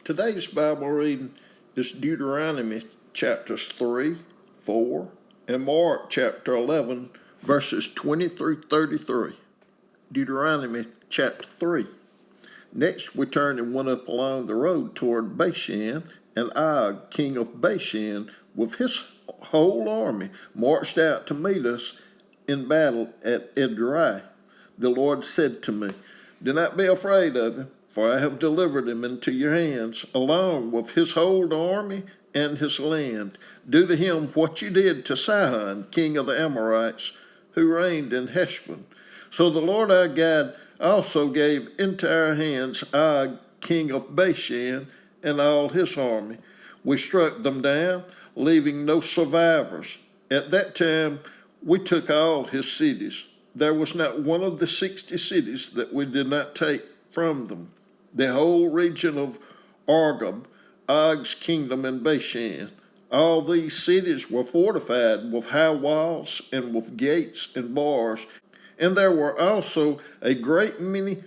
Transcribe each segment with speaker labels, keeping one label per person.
Speaker 1: Today's Bible reading is Deuteronomy chapters 3, 4, and Mark chapter 11, verses 20 through 33. Deuteronomy chapter 3. Next we turned and went up along the road toward Bashan, and Og, king of Bashan, with his whole army, marched out to meet us in battle at Edrei. The Lord said to me, "Do not be afraid of him, for I have delivered him into your hands, along with his whole army and his land. Do to him what you did to Sihon, king of the Amorites, who reigned in Heshbon." So the Lord our God also gave into our hands Og, king of Bashan, and all his army. We struck them down, leaving no survivors. At that time we took all his cities. There was not one of the 60 cities that we did not take from them. The whole region of Argob, Og's kingdom in Bashan. All these cities were fortified with high walls and with gates and bars, and there were also a great many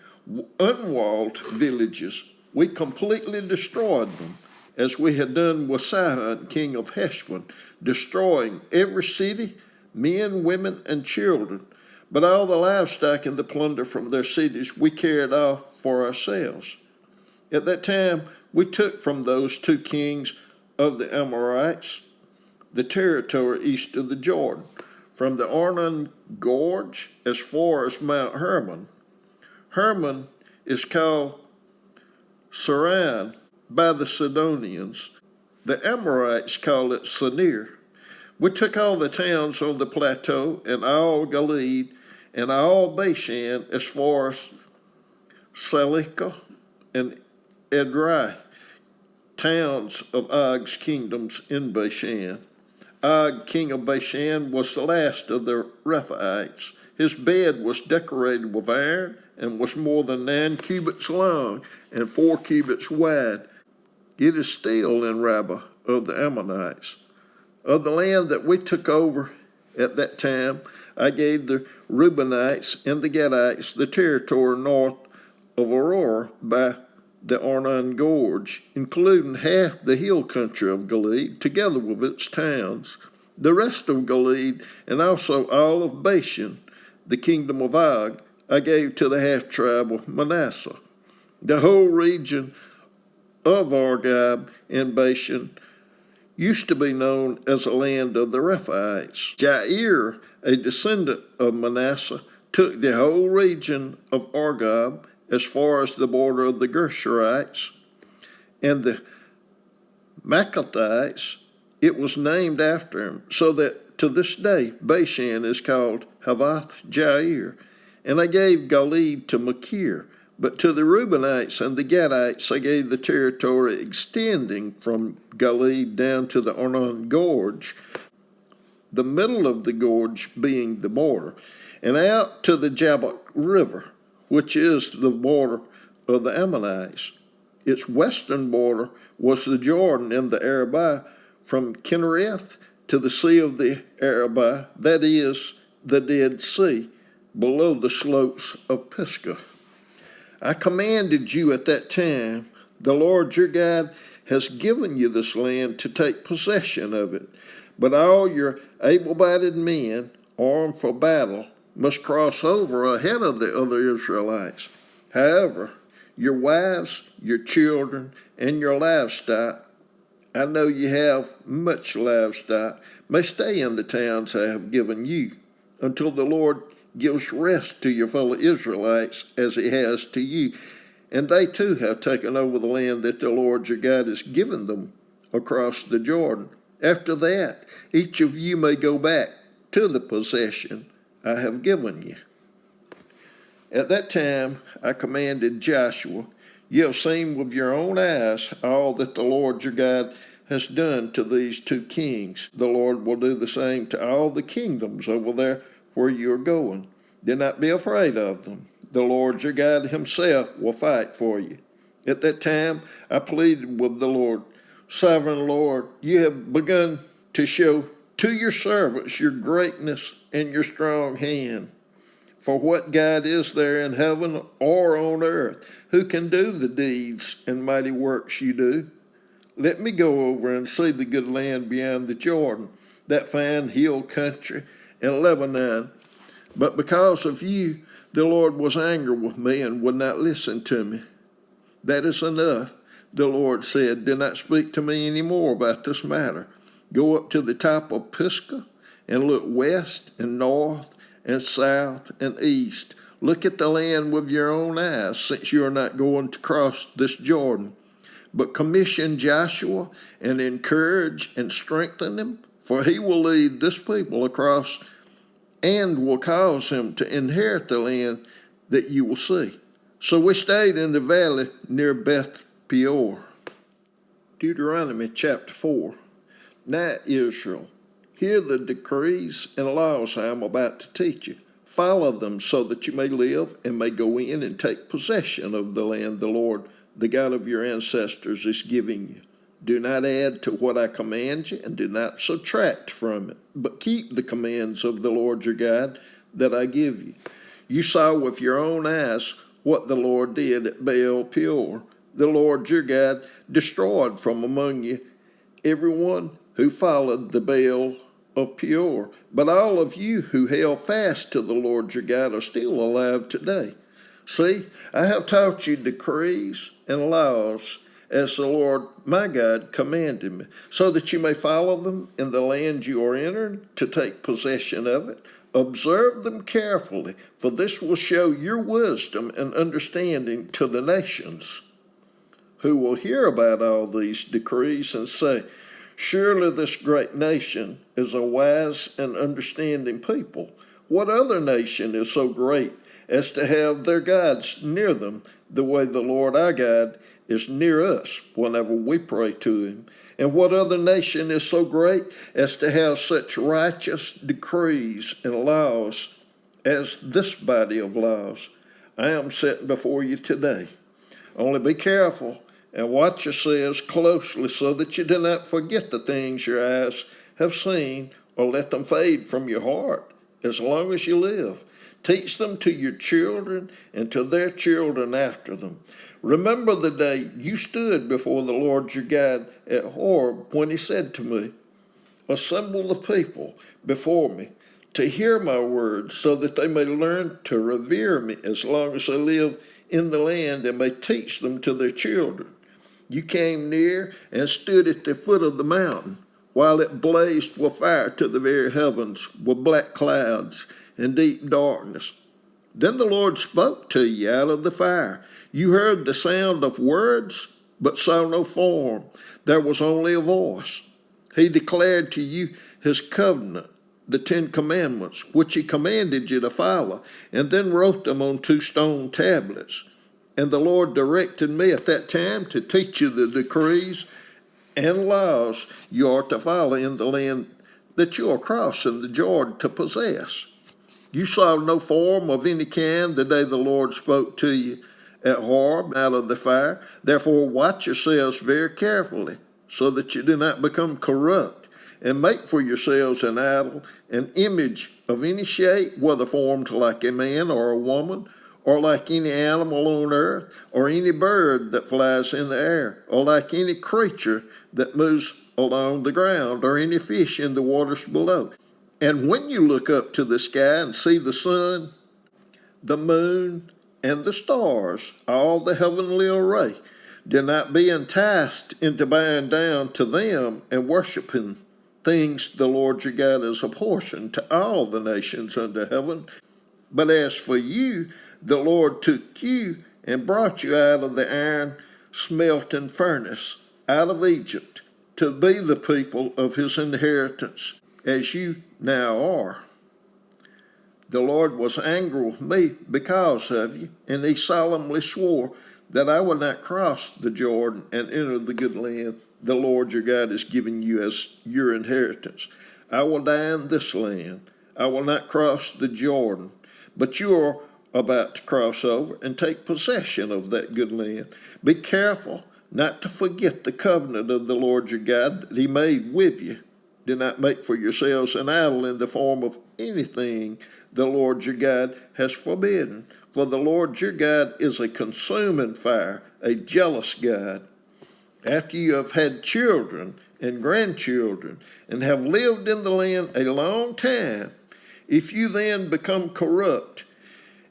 Speaker 1: unwalled villages. We completely destroyed them, as we had done with Sihon, king of Heshbon, destroying every city, men, women, and children. But all the livestock and the plunder from their cities we carried off for ourselves. At that time we took from those two kings of the Amorites the territory east of the Jordan, from the Arnon Gorge as far as Mount Hermon. Hermon is called Saran by the Sidonians. The Amorites call it Sinir. We took all the towns on the plateau and all Gilead and all Bashan as far as Salika and Edrei, towns of Og's kingdoms in Bashan. Og, king of Bashan, was the last of the Rephaites. His bed was decorated with iron and was more than 9 cubits long and 4 cubits wide. It is still in Rabbah of the Ammonites. Of the land that we took over at that time, I gave the Reubenites and the Gadites the territory north of Aurora by the Arnon Gorge, including half the hill country of Gilead, together with its towns. The rest of Gilead, and also all of Bashan, the kingdom of Og, I gave to the half-tribe of Manasseh. The whole region of Argob and Bashan used to be known as the land of the Rephaites. Jair, a descendant of Manasseh, took the whole region of Argob as far as the border of the Gershurites and the Maccathites. It was named after him, so that to this day Bashan is called Havoth Jair. And I gave Gilead to Machir, but to the Reubenites and the Gadites I gave the territory extending from Gilead down to the Arnon Gorge, the middle of the gorge being the border, and out to the Jabbok River, which is the border of the Ammonites. Its western border was the Jordan and the Arabah, from Kinnereth to the Sea of the Arabah, that is, the Dead Sea, below the slopes of Pisgah. I commanded you at that time, the Lord your God has given you this land to take possession of it, but all your able-bodied men, armed for battle, must cross over ahead of the other Israelites. However, your wives, your children, and your livestock, I know you have much livestock, may stay in the towns I have given you, until the Lord gives rest to your fellow Israelites as he has to you. And they too have taken over the land that the Lord your God has given them across the Jordan. After that, each of you may go back to the possession I have given you. At that time I commanded Joshua, "You have seen with your own eyes all that the Lord your God has done to these two kings. The Lord will do the same to all the kingdoms over there where you are going. Do not be afraid of them. The Lord your God himself will fight for you." At that time I pleaded with the Lord, "Sovereign Lord, you have begun to show to your servants your greatness and your strong hand. For what God is there in heaven or on earth who can do the deeds and mighty works you do? Let me go over and see the good land beyond the Jordan, that fine hill country in Lebanon. But because of you, the Lord was angry with me and would not listen to me. That is enough, the Lord said. Do not speak to me any more about this matter. Go up to the top of Pisgah and look west and north and south and east. Look at the land with your own eyes, since you are not going to cross this Jordan. But commission Joshua and encourage and strengthen him, for he will lead this people across and will cause him to inherit the land that you will see. So we stayed in the valley near Beth Peor. Deuteronomy chapter 4. Now Israel, hear the decrees and laws I am about to teach you. Follow them so that you may live and may go in and take possession of the land the Lord, the God of your ancestors, is giving you. Do not add to what I command you, and do not subtract from it, but keep the commands of the Lord your God that I give you. You saw with your own eyes what the Lord did at Baal Peor. The Lord your God destroyed from among you everyone who followed the Baal of Peor. But all of you who held fast to the Lord your God are still alive today. See, I have taught you decrees and laws as the Lord my God commanded me, so that you may follow them in the land you are entering to take possession of it. Observe them carefully, for this will show your wisdom and understanding to the nations, who will hear about all these decrees and say, surely this great nation is a wise and understanding people. What other nation is so great as to have their gods near them the way the Lord our God is near us whenever we pray to him? And what other nation is so great as to have such righteous decrees and laws as this body of laws I am setting before you today? Only be careful and watch yourselves closely so that you do not forget the things your eyes have seen or let them fade from your heart as long as you live. Teach them to your children and to their children after them. Remember the day you stood before the Lord your God at Horeb when he said to me, assemble the people before me to hear my words so that they may learn to revere me as long as they live in the land and may teach them to their children. You came near and stood at the foot of the mountain while it blazed with fire to the very heavens with black clouds and deep darkness. Then the Lord spoke to you out of the fire. You heard the sound of words, but saw no form. There was only a voice. He declared to you his covenant, the 10 Commandments, which he commanded you to follow, and then wrote them on 2 stone tablets. And the Lord directed me at that time to teach you the decrees and laws you are to follow in the land that you are crossing the Jordan to possess. You saw no form of any kind the day the Lord spoke to you at Horeb out of the fire. Therefore watch yourselves very carefully, so that you do not become corrupt, and make for yourselves an idol, an image of any shape, whether formed like a man or a woman, or like any animal on earth, or any bird that flies in the air, or like any creature that moves along the ground, or any fish in the waters below. And when you look up to the sky and see the sun, the moon, and the stars, all the heavenly array, do not be enticed into bowing down to them and worshiping things the Lord your God has apportioned to all the nations under heaven. But as for you, the Lord took you and brought you out of the iron smelting furnace, out of Egypt, to be the people of his inheritance, as you now are. The Lord was angry with me because of you, and he solemnly swore that I would not cross the Jordan and enter the good land the Lord your God is giving you as your inheritance. I will die in this land. I will not cross the Jordan, but you are about to cross over and take possession of that good land. Be careful not to forget the covenant of the Lord your God that he made with you. Do not make for yourselves an idol in the form of anything the Lord your God has forbidden. For the Lord your God is a consuming fire, a jealous God. After you have had children and grandchildren, and have lived in the land a long time, if you then become corrupt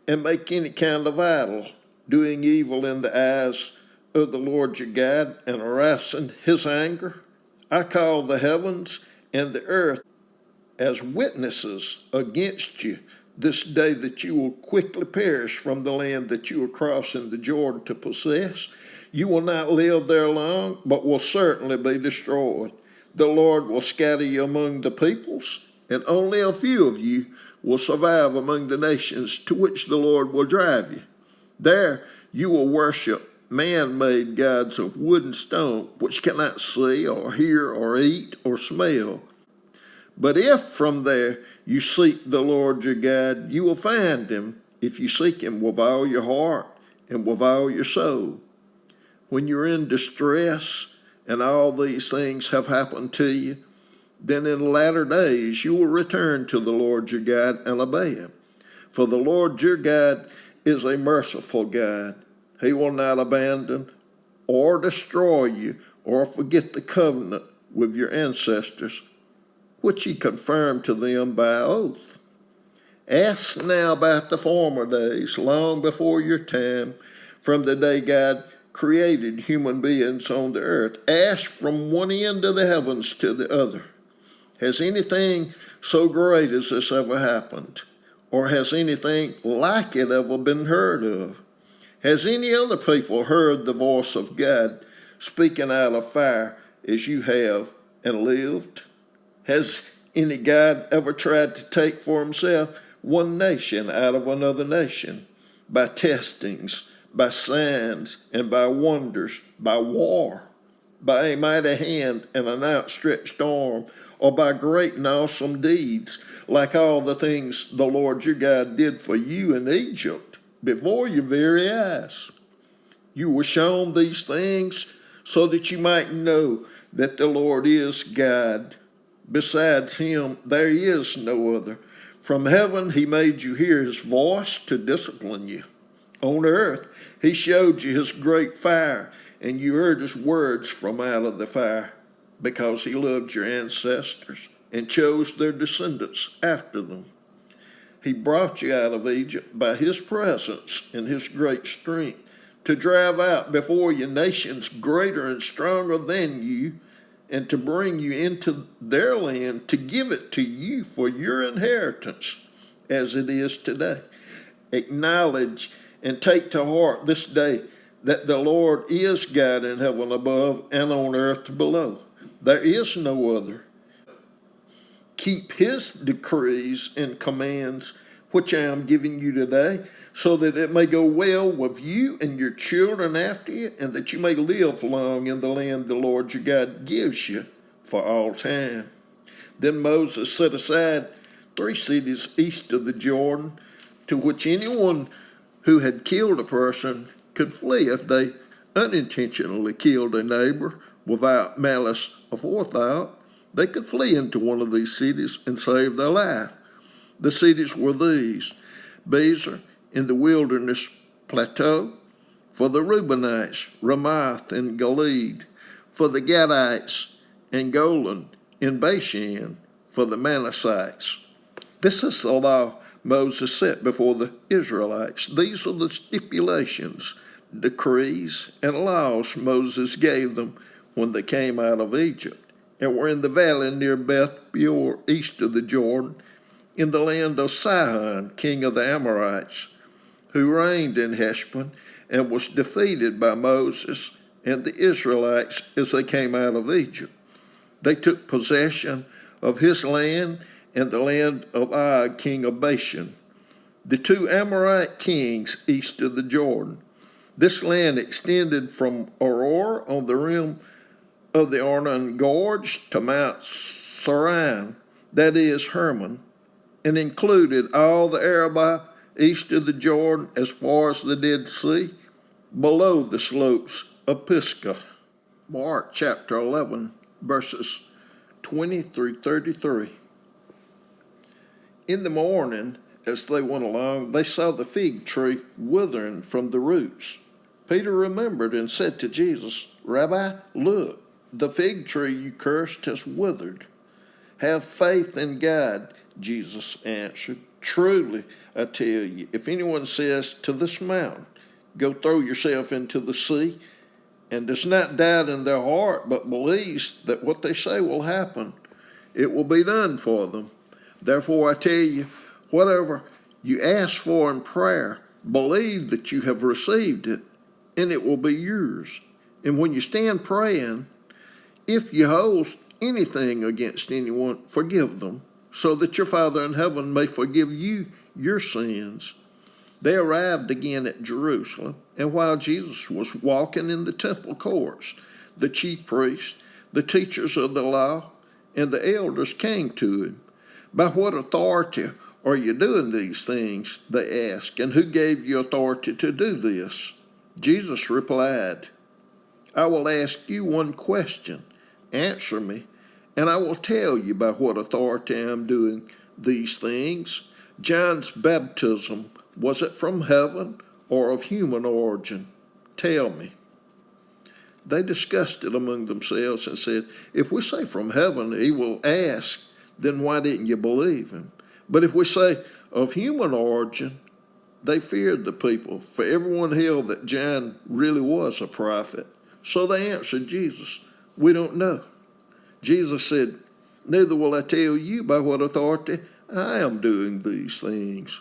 Speaker 1: and make any kind of idol, doing evil in the eyes of the Lord your God, and arousing his anger, I call the heavens and the earth as witnesses against you this day, that you will quickly perish from the land that you are crossing the Jordan to possess. You will not live there long, but will certainly be destroyed. The Lord will scatter you among the peoples, and only a few of you will survive among the nations to which the Lord will drive you. There you will worship man-made gods of wood and stone, which cannot see or hear or eat or smell. But if from there you seek the Lord your God, you will find him if you seek him with all your heart and with all your soul. When you're in distress and all these things have happened to you, then in latter days you will return to the Lord your God and obey him. For the Lord your God is a merciful God. He will not abandon or destroy you or forget the covenant with your ancestors, which he confirmed to them by oath. Ask now about the former days, long before your time, from the day God created human beings on the earth. Ask from one end of the heavens to the other. Has anything so great as this ever happened? Or has anything like it ever been heard of? Has any other people heard the voice of God speaking out of fire as you have and lived? Has any God ever tried to take for himself one nation out of another nation by testings, by signs, and by wonders, by war, by a mighty hand and an outstretched arm, or by great and awesome deeds, like all the things the Lord your God did for you in Egypt before your very eyes? You were shown these things so that you might know that the Lord is God. Besides him, there is no other. From heaven, he made you hear his voice to discipline you. On earth, he showed you his great fire, and you heard his words from out of the fire, because he loved your ancestors and chose their descendants after them. He brought you out of Egypt by his presence and his great strength, to drive out before you nations greater and stronger than you, and to bring you into their land, to give it to you for your inheritance, as it is today. Acknowledge and take to heart this day that the Lord is God in heaven above and on earth below. There is no other. Keep his decrees and commands, which I am giving you today, so that it may go well with you and your children after you, and that you may live long in the land the Lord your God gives you for all time. Then Moses set aside 3 cities east of the Jordan, to which anyone who had killed a person could flee if they unintentionally killed a neighbor without malice aforethought. They could flee into one of these cities and save their life. The cities were these: Bezer in the wilderness plateau, for the Reubenites, Ramoth and Gilead, for the Gadites, and Golan in Bashan, for the Manassites. This is the law Moses set before the Israelites. These are the stipulations, decrees, and laws Moses gave them when they came out of Egypt, and were in the valley near Beth Peor, east of the Jordan, in the land of Sihon, king of the Amorites, who reigned in Heshbon and was defeated by Moses and the Israelites as they came out of Egypt. They took possession of his land and the land of Og, king of Bashan, the 2 Amorite kings east of the Jordan. This land extended from Aroer on the rim of the Arnon Gorge to Mount Saran, that is Hermon, and included all the Arabah east of the Jordan as far as the Dead Sea, below the slopes of Pisgah. Mark chapter 11, verses 20 through 33. In the morning, as they went along, they saw the fig tree withering from the roots. Peter remembered and said to Jesus, Rabbi, look, the fig tree you cursed has withered. Have faith in God, Jesus answered. Truly, I tell you, if anyone says to this mountain, go throw yourself into the sea, and does not doubt in their heart, but believes that what they say will happen, it will be done for them. Therefore, I tell you, whatever you ask for in prayer, believe that you have received it, and it will be yours. And when you stand praying, if you hold anything against anyone, forgive them, so that your Father in heaven may forgive you your sins. They arrived again at Jerusalem, and while Jesus was walking in the temple courts, the chief priests, the teachers of the law, and the elders came to him. By what authority are you doing these things? They asked, and who gave you authority to do this? Jesus replied, I will ask you one question. Answer me, and I will tell you by what authority I am doing these things. John's baptism, was it from heaven or of human origin? Tell me. They discussed it among themselves and said, if we say from heaven, he will ask, then why didn't you believe him? But if we say of human origin, they feared the people, for everyone held that John really was a prophet. So they answered Jesus, we don't know. Jesus said, neither will I tell you by what authority I am doing these things.